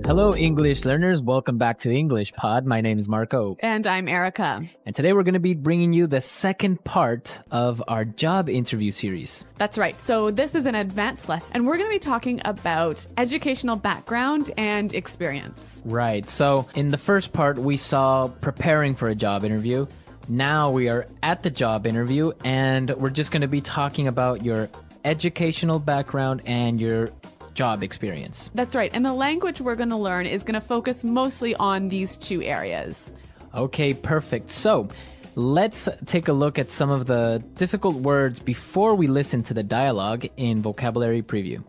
Hello, English learners. Welcome back to English Pod. My name is Marco. And I'm Erica. And today we're going to be bringing you the second part of our job interview series. That's right. So this is an advanced lesson, and we're going to be talking about educational background and experience. Right. So in the first part, we saw preparing for a job interview. Now we are at the job interview, and we're just going to be talking about your educational background and your job experience. That's right. And the language we're going to learn is going to focus mostly on these two areas. Okay, perfect. So let's take a look at some of the difficult words before we listen to the dialogue in Vocabulary Preview.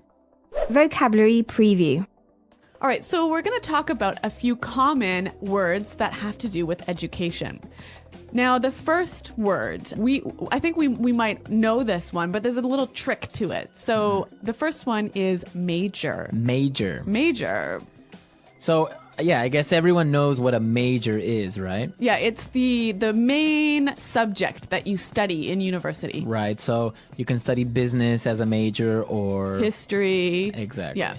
Vocabulary Preview. All right, so we're going to talk about a few common words that have to do with education. Now, the first word, I think we might know this one, but there's a little trick to it. So the first one is major. Major. Major. So, yeah, I guess everyone knows what a major is, right? Yeah, it's the main subject that you study in university. Right, so you can study business as a major or... history. Exactly. Yeah.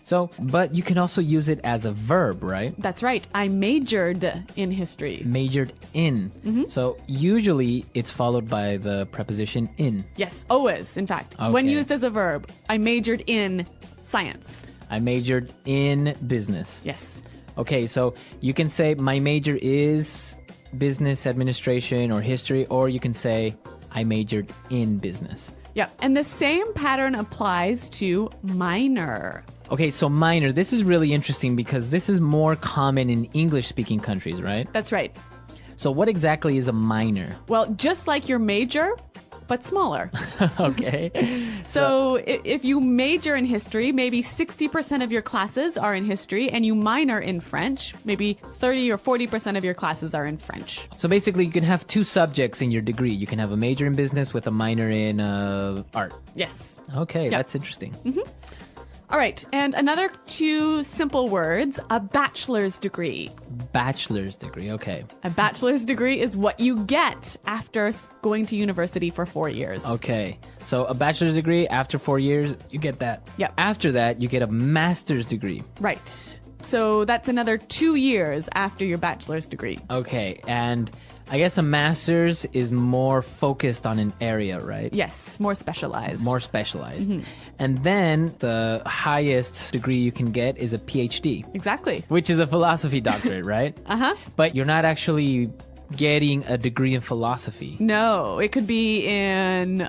So, but you can also use it as a verb, right? That's right. I majored in history. Majored in. So usually it's followed by the preposition in. Yes, always, in fact. Okay. When used as a verb, I majored in science. I majored in business. Yes. Okay, so you can say my major is business administration or history, or you can say I majored in business. Yeah, and the same pattern applies to minor. Okay, so minor, this is really interesting because this is more common in English-speaking countries, right? That's right. So what exactly is a minor? Well, just like your major, but smaller. Okay. So if you major in history, maybe 60% of your classes are in history, and you minor in French, maybe 30 or 40% of your classes are in French. So basically, you can have two subjects in your degree. You can have a major in business with a minor in art. Yes. Okay, Yep. that's interesting. All right, and another two simple words, a bachelor's degree. Bachelor's degree, okay. A bachelor's degree is what you get after going to university for 4 years. Okay, so a bachelor's degree, after 4 years, you get that. Yep. After that, you get a master's degree. Right. So that's another 2 years after your bachelor's degree. Okay, and I guess a master's is more focused on an area, right? Yes, more specialized. More specialized. And then the highest degree you can get is a PhD, Exactly. which is a philosophy doctorate, right? Uh-huh. But you're not actually getting a degree in philosophy. No, it could be in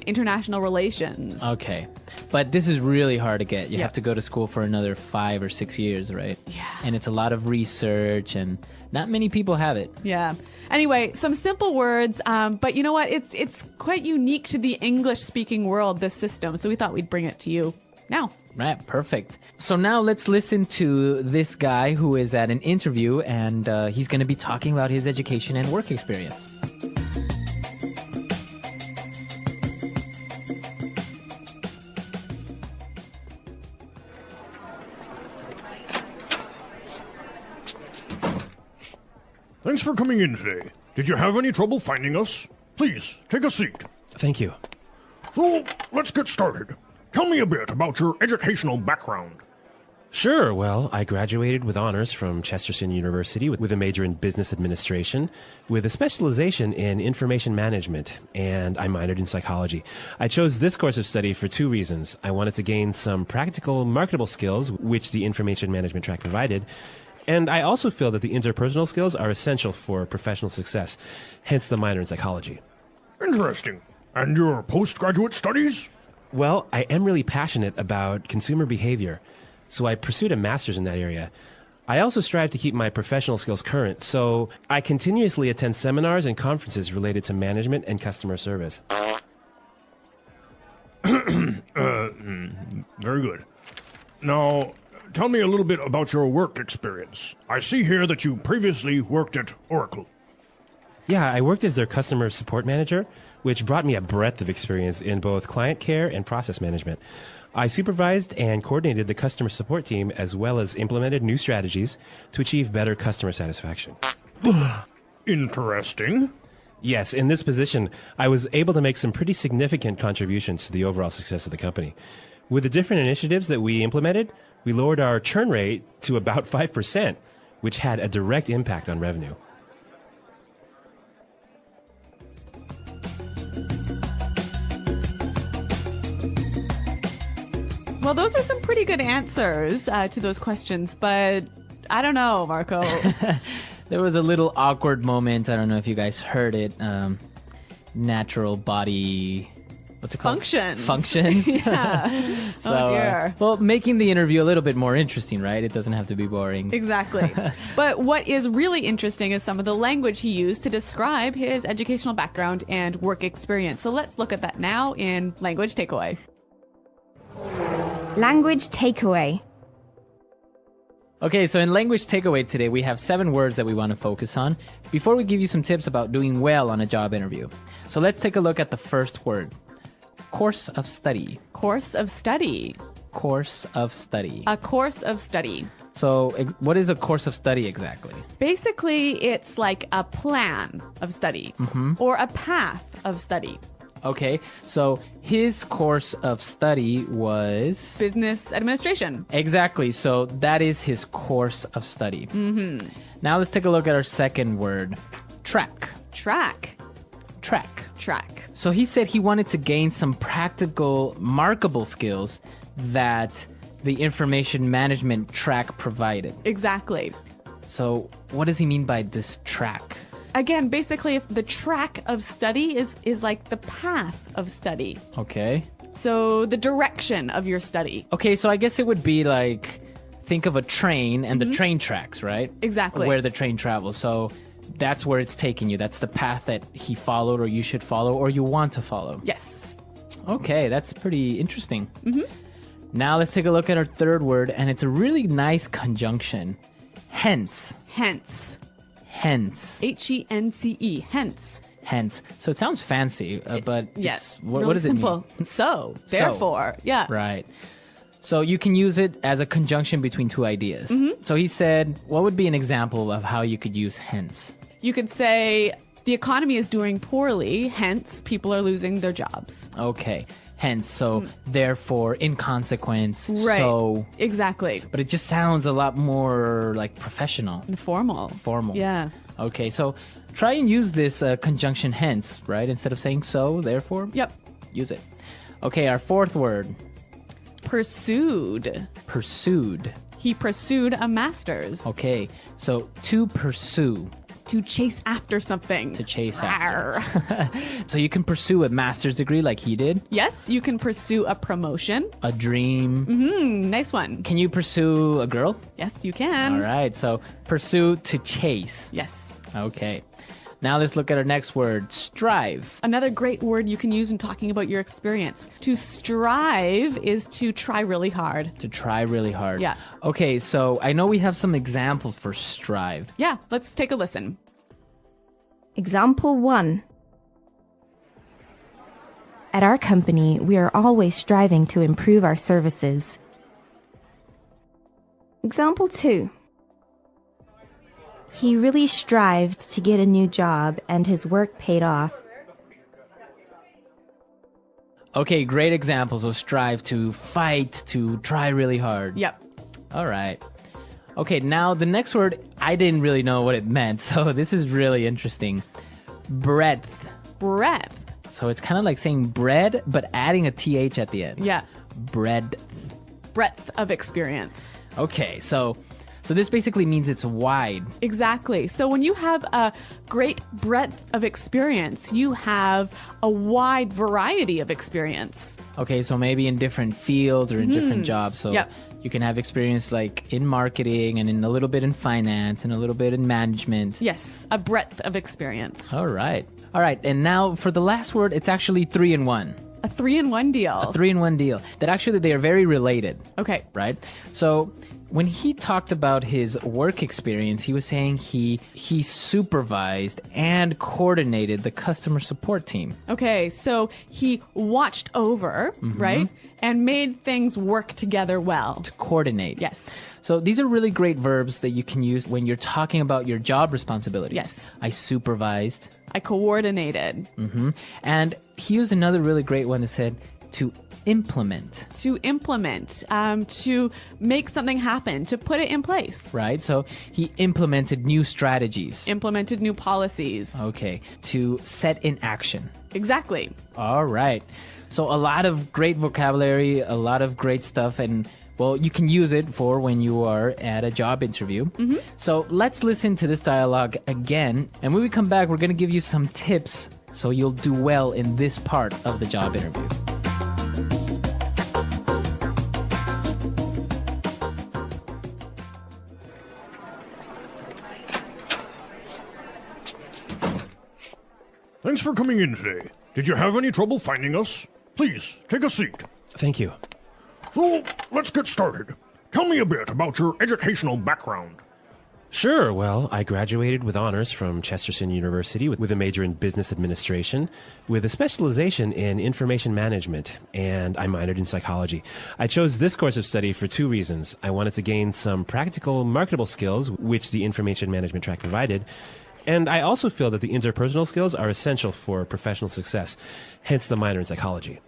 international relations. Okay. But this is really hard to get. You Yeah. have to go to school for another 5 or 6 years, right? Yeah. And it's a lot of research, and not many people have it. Yeah. Anyway, some simple words, but you know what? It's quite unique to the English-speaking world, this system, so we thought we'd bring it to you now. Right, perfect. So now let's listen to this guy who is at an interview, and he's going to be talking about his education and work experience. Thanks for coming in today. Did you have any trouble finding us? Please, take a seat. Thank you. So, let's get started. Tell me a bit about your educational background. Sure. Well, I graduated with honors from Chesterton University with a major in business administration, with a specialization in information management, and I minored in psychology. I chose this course of study for two reasons. I wanted to gain some practical, marketable skills, which the information management track provided, and I also feel that the interpersonal skills are essential for professional success, hence the minor in psychology. Interesting. And your postgraduate studies? Well, I am really passionate about consumer behavior, so I pursued a master's in that area. I also strive to keep my professional skills current, so I continuously attend seminars and conferences related to management and customer service. Very good. Now, tell me a little bit about your work experience. I see here that you previously worked at Oracle. Yeah, I worked as their customer support manager, which brought me a breadth of experience in both client care and process management. I supervised and coordinated the customer support team as well as implemented new strategies to achieve better customer satisfaction. Interesting. Yes, in this position, I was able to make some pretty significant contributions to the overall success of the company. With the different initiatives that we implemented, we lowered our churn rate to about 5%, which had a direct impact on revenue. Well, those are some pretty good answers to those questions, but I don't know, Marco. There was a little awkward moment. I don't know if you guys heard it. Natural body... What's it called? Functions. Yeah. So, oh, dear. Well, making the interview a little bit more interesting, right? It doesn't have to be boring. Exactly. But what is really interesting is some of the language he used to describe his educational background and work experience. So let's look at that now in Language Takeaway. Language takeaway. Okay, so in Language Takeaway today, we have 7 words that we want to focus on before we give you some tips about doing well on a job interview. So let's take a look at the first word. Course of study. Course of study. Course of study. A course of study. So what is a course of study exactly? Basically, it's like a plan of study or a path of study. Okay, so his course of study was... Business administration. Exactly, so that is his course of study. Mm-hmm. Now let's take a look at our second word. Track. Track. Track. Track. So he said he wanted to gain some practical, markable skills that the information management track provided. Exactly. So what does he mean by this track? Again, basically, if the track of study is like the path of study. Okay. So the direction of your study. Okay, so I guess it would be like, think of a train and the train tracks, right? Exactly. Where the train travels. So that's where it's taking you. That's the path that he followed or you should follow or you want to follow. Yes. Okay, that's pretty interesting. Mm-hmm. Now let's take a look at our third word, and it's a really nice conjunction. Hence. Hence. Hence. H-E-N-C-E. Hence. Hence. So it sounds fancy, but Yes. what Really does it simple. mean? So. Therefore. Yeah. Right. So you can use it as a conjunction between 2 ideas. Mm-hmm. So he said, what would be an example of how you could use hence? You could say the economy is doing poorly, hence people are losing their jobs. Okay. Hence. So therefore, in consequence. Right. So. Exactly. But it just sounds a lot more like professional. And formal. Formal. Yeah. Okay. So try and use this conjunction hence, right? Instead of saying so, therefore. Yep. Use it. Okay. Our fourth word. Pursued. Pursued. He pursued a master's. Okay. So to pursue. To chase after something. To chase after. Rawr. So you can pursue a master's degree like he did. Yes, you can pursue a promotion. A dream. Nice one. Can you pursue a girl? Yes, you can. All right. So pursue to chase. Yes. Okay. Now let's look at our next word. Strive. Another great word you can use when talking about your experience. To strive is to try really hard. To try really hard. Yeah. Okay, so I know we have some examples for strive. Yeah, let's take a listen. Example 1. At our company, we are always striving to improve our services. Example 2. He really strived to get a new job, and his work paid off. Okay, great examples of strive, to fight, to try really hard. Yep. All right. Okay, now the next word, I didn't really know what it meant, so this is really interesting. Breadth. Breadth. So it's kind of like saying bread, but adding a TH at the end. Yeah. Breadth. Breadth of experience. Okay, so this basically means it's wide. Exactly. So when you have a great breadth of experience, you have a wide variety of experience. Okay, so maybe in different fields or in different jobs. So Yep. you can have experience like in marketing and in a little bit in finance and a little bit in management. Yes, a breadth of experience. All right. All right. And now for the last word, it's actually 3-in-1. A 3-in-1 deal. A 3-in-1 deal. That actually they are very related. Okay. Right? So when he talked about his work experience, he was saying he supervised and coordinated the customer support team. Okay, so he watched over, right? And made things work together well. To coordinate. Yes. So these are really great verbs that you can use when you're talking about your job responsibilities. Yes. I supervised. I coordinated. And he used another really great one that said to implement. To implement, to make something happen, to put it in place. Right? So he implemented new strategies. Implemented new policies. Okay. To set in action. Exactly. All right. So a lot of great vocabulary, a lot of great stuff, and well, you can use it for when you are at a job interview. So let's listen to this dialogue again. And when we come back, we're going to give you some tips so you'll do well in this part of the job interview. Thanks for coming in today. Did you have any trouble finding us? Please, take a seat. Thank you. So, let's get started. Tell me a bit about your educational background. Sure. Well, I graduated with honors from Chesterton University with a major in business administration, with a specialization in information management, and I minored in psychology. I chose this course of study for two reasons. I wanted to gain some practical, marketable skills, which the information management track provided, and I also feel that the interpersonal skills are essential for professional success, hence the minor in psychology.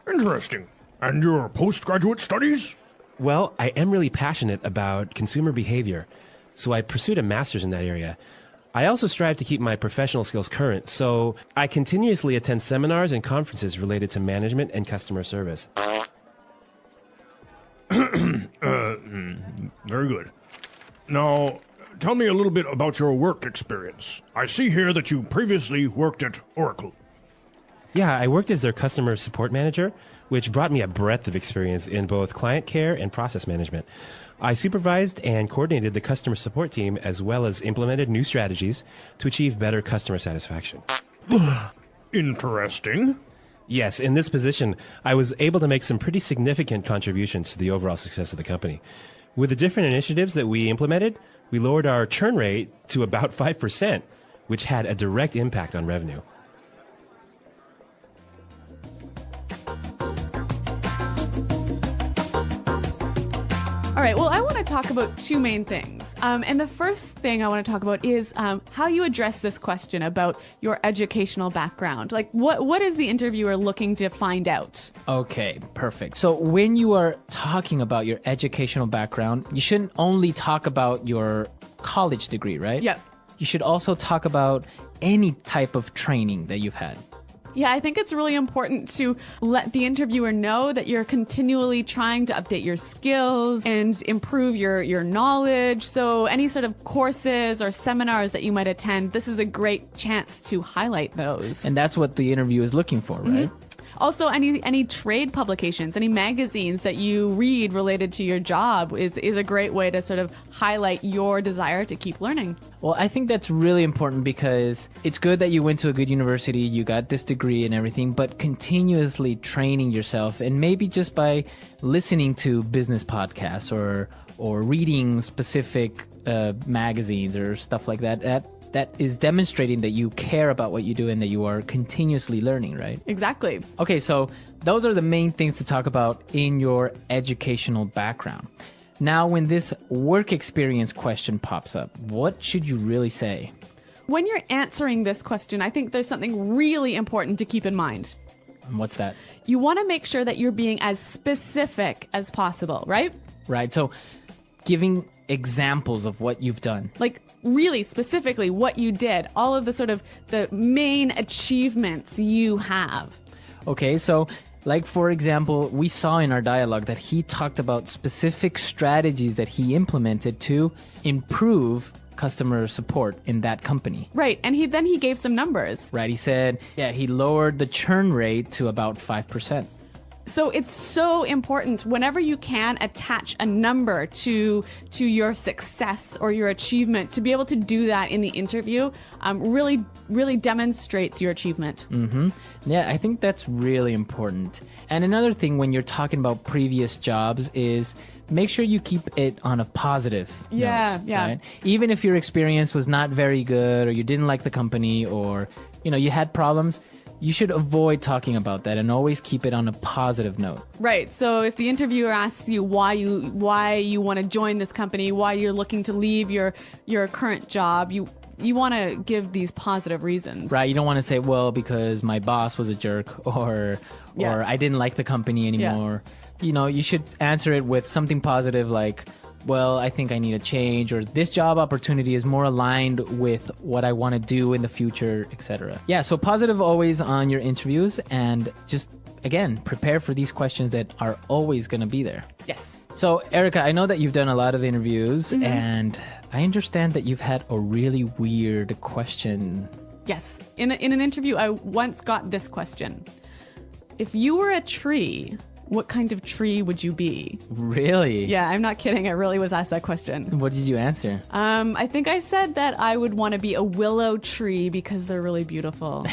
Interesting. And your postgraduate studies? Well, I am really passionate about consumer behavior, so I pursued a master's in that area. I also strive to keep my professional skills current, so I continuously attend seminars and conferences related to management and customer service. Very good. Now, tell me a little bit about your work experience. I see here that you previously worked at Oracle. Yeah, I worked as their customer support manager, which brought me a breadth of experience in both client care and process management. I supervised and coordinated the customer support team as well as implemented new strategies to achieve better customer satisfaction. Interesting. Yes, in this position, I was able to make some pretty significant contributions to the overall success of the company. With the different initiatives that we implemented, we lowered our churn rate to about 5%, which had a direct impact on revenue. All right, well, I want to talk about two main things. And the first thing I want to talk about is how you address this question about your educational background. Like, what is the interviewer looking to find out? Okay, perfect. So when you are talking about your educational background, you shouldn't only talk about your college degree, right? Yep. You should also talk about any type of training that you've had. Yeah, I think it's really important to let the interviewer know that you're continually trying to update your skills and improve your knowledge. So any sort of courses or seminars that you might attend, this is a great chance to highlight those. And that's what the interview is looking for, right? Also, any trade publications, any magazines that you read related to your job is a great way to sort of highlight your desire to keep learning. Well, I think that's really important because it's good that you went to a good university, you got this degree and everything, but continuously training yourself, and maybe just by listening to business podcasts or reading specific magazines or stuff like that is demonstrating that you care about what you do and that you are continuously learning, right? Exactly. Okay, so those are the main things to talk about in your educational background. Now, when this work experience question pops up, what should you really say? When you're answering this question, I think there's something really important to keep in mind. And what's that? You want to make sure that you're being as specific as possible, right? Right, so giving examples of what you've done. Like, really specifically what you did, all of the sort of the main achievements you have. Okay, so like for example, we saw in our dialogue that he talked about specific strategies that he implemented to improve customer support in that company. Right, and he gave some numbers. Right, he said, yeah, he lowered the churn rate to about 5%. So it's so important whenever you can attach a number to your success or your achievement, to be able to do that in the interview really demonstrates your achievement. Yeah, I think that's really important. And another thing when you're talking about previous jobs is make sure you keep it on a positive note. Right? Even if your experience was not very good or you didn't like the company or you had problems, you should avoid talking about that and always keep it on a positive note. Right. So if the interviewer asks you why you want to join this company, why you're looking to leave your current job, you want to give these positive reasons. Right. You don't want to say, well, because my boss was a jerk or Yeah. or I didn't like the company anymore. You know, you should answer it with something positive like, well, I think I need a change, or this job opportunity is more aligned with what I want to do in the future, etc. Yeah, so positive always on your interviews, and just, again, prepare for these questions that are always going to be there. Yes. So, Erica, I know that you've done a lot of interviews, and I understand that you've had a really weird question. Yes. In an interview, I once got this question. If you were a tree, what kind of tree would you be? Really? Yeah, I'm not kidding. I really was asked that question. What did you answer? I think I said that I would want to be a willow tree because they're really beautiful.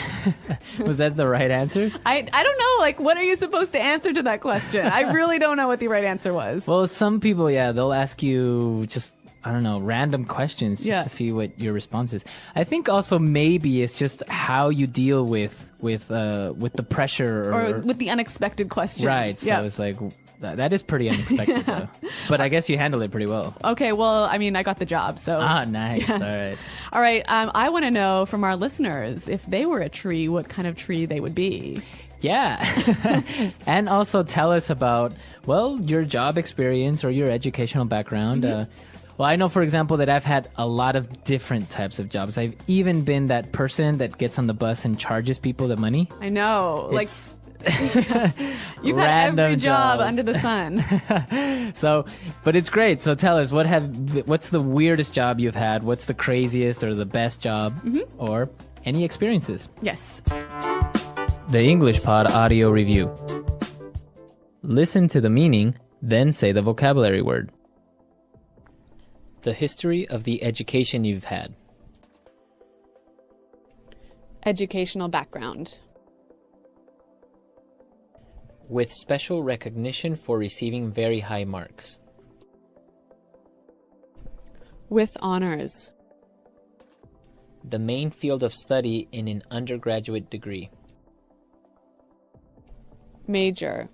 Was that the right answer? I don't know. Like, what are you supposed to answer to that question? I really don't know what the right answer was. Well, some people, yeah, they'll ask you just, I don't know, random questions just to see what your response is. I think also maybe it's just how you deal with the pressure or with the unexpected questions. Right. So it's like that is pretty unexpected though. But I guess you handled it pretty well. Okay. Well, I mean, I got the job. So nice. All right. All right. I want to know from our listeners, if they were a tree, what kind of tree they would be. Yeah. And also tell us about, well, your job experience or your educational background. Well, I know, for example, that I've had a lot of different types of jobs. I've even been that person that gets on the bus and charges people the money. I know. It's you've had every job jobs. under the sun. So, but it's great. So tell us, what's the weirdest job you've had? What's the craziest or the best job? Or any experiences? Yes. The English Pod Audio Review. Listen to the meaning, then say the vocabulary word. The history of the education you've had. Educational background. With special recognition for receiving very high marks. With honors. The main field of study in an undergraduate degree. Major.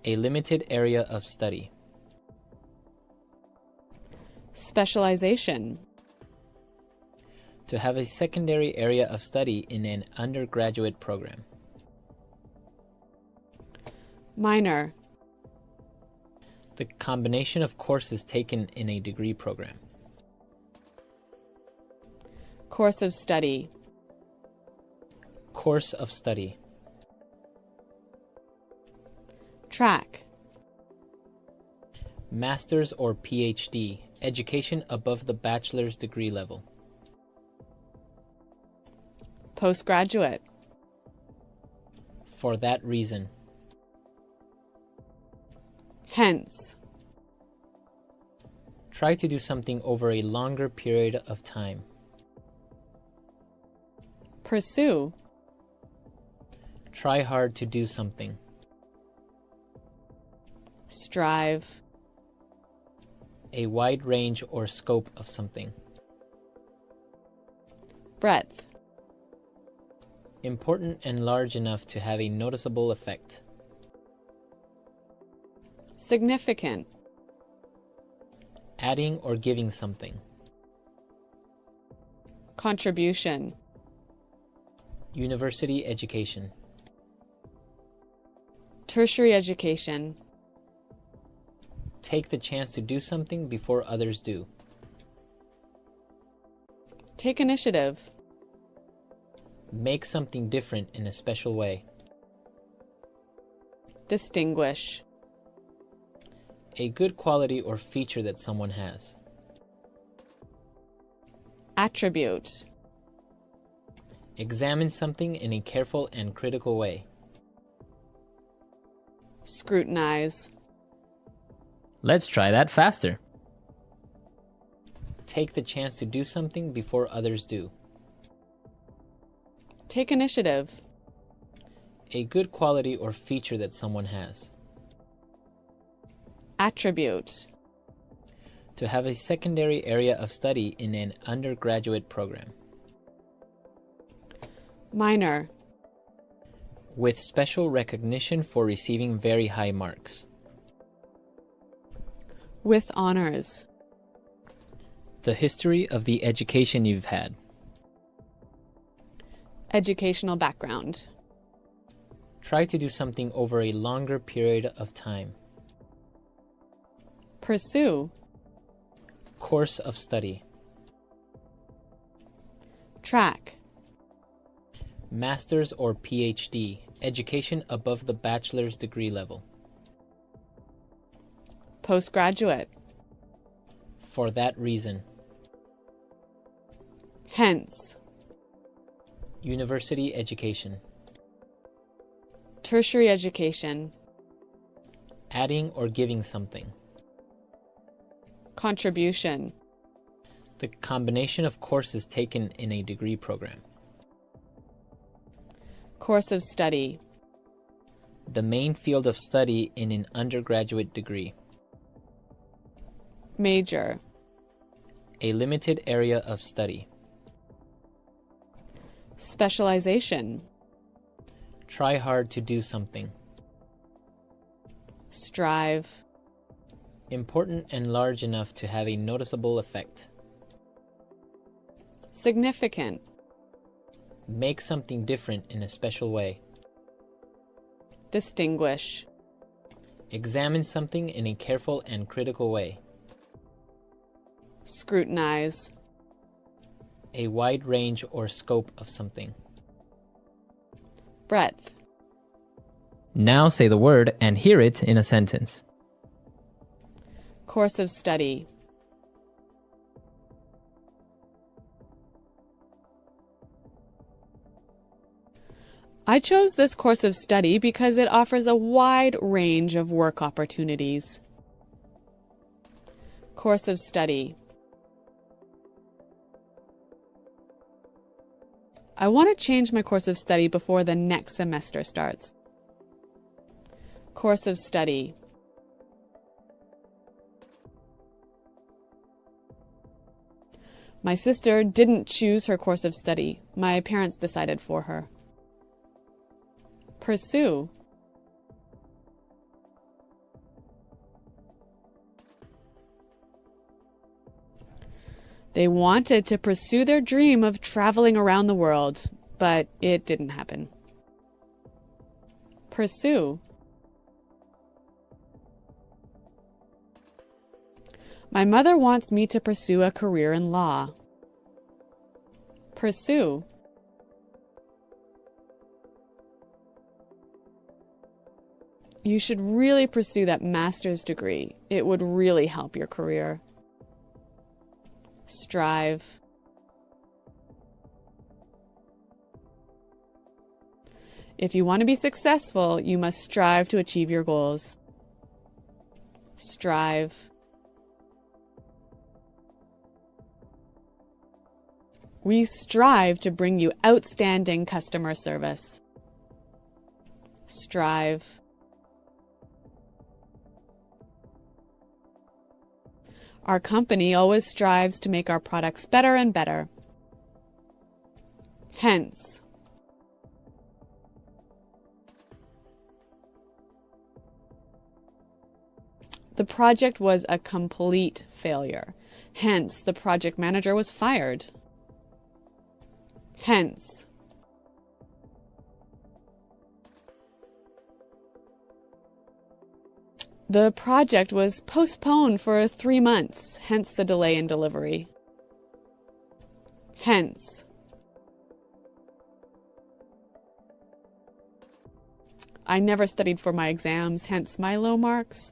A limited area of study. Specialization. To have a secondary area of study in an undergraduate program. Minor. The combination of courses taken in a degree program. Course of study. Course of study. Track. Master's or PhD, education above the bachelor's degree level. Postgraduate. For that reason. Hence. Try to do something over a longer period of time. Pursue. Try hard to do something. Strive. A wide range or scope of something. Breadth. Important and large enough to have a noticeable effect. Significant. Adding or giving something. Contribution. University education. Tertiary education. Take the chance to do something before others do. Take initiative. Make something different in a special way. Distinguish. A good quality or feature that someone has. Attribute. Examine something in a careful and critical way. Scrutinize. Let's try that faster. Take the chance to do something before others do. Take initiative. A good quality or feature that someone has. Attribute. To have a secondary area of study in an undergraduate program. Minor. With special recognition for receiving very high marks. With honors. The history of the education you've had. Educational background. Try to do something over a longer period of time. Pursue. Course of study. Track. Master's or PhD, education above the bachelor's degree level. Postgraduate. For that reason. Hence. University education. Tertiary education. Adding or giving something. Contribution. The combination of courses taken in a degree program. Course of study. The main field of study in an undergraduate degree. Major. A limited area of study. Specialization. Try hard to do something. Strive. Important and large enough to have a noticeable effect. Significant. Make something different in a special way. Distinguish. Examine something in a careful and critical way. Scrutinize. A wide range or scope of something. Breadth. Now say the word and hear it in a sentence. Course of study. I chose this course of study because it offers a wide range of work opportunities. Course of study. I want to change my course of study before the next semester starts. Course of study. My sister didn't choose her course of study. My parents decided for her. Pursue. They wanted to pursue their dream of traveling around the world, but it didn't happen. Pursue. My mother wants me to pursue a career in law. Pursue. You should really pursue that master's degree. It would really help your career. Strive. If you want to be successful, you must strive to achieve your goals. Strive. We strive to bring you outstanding customer service. Strive. Our company always strives to make our products better and better. Hence. The project was a complete failure. Hence, the project manager was fired. Hence. The project was postponed for 3 months, hence the delay in delivery. Hence. I never studied for my exams, hence my low marks.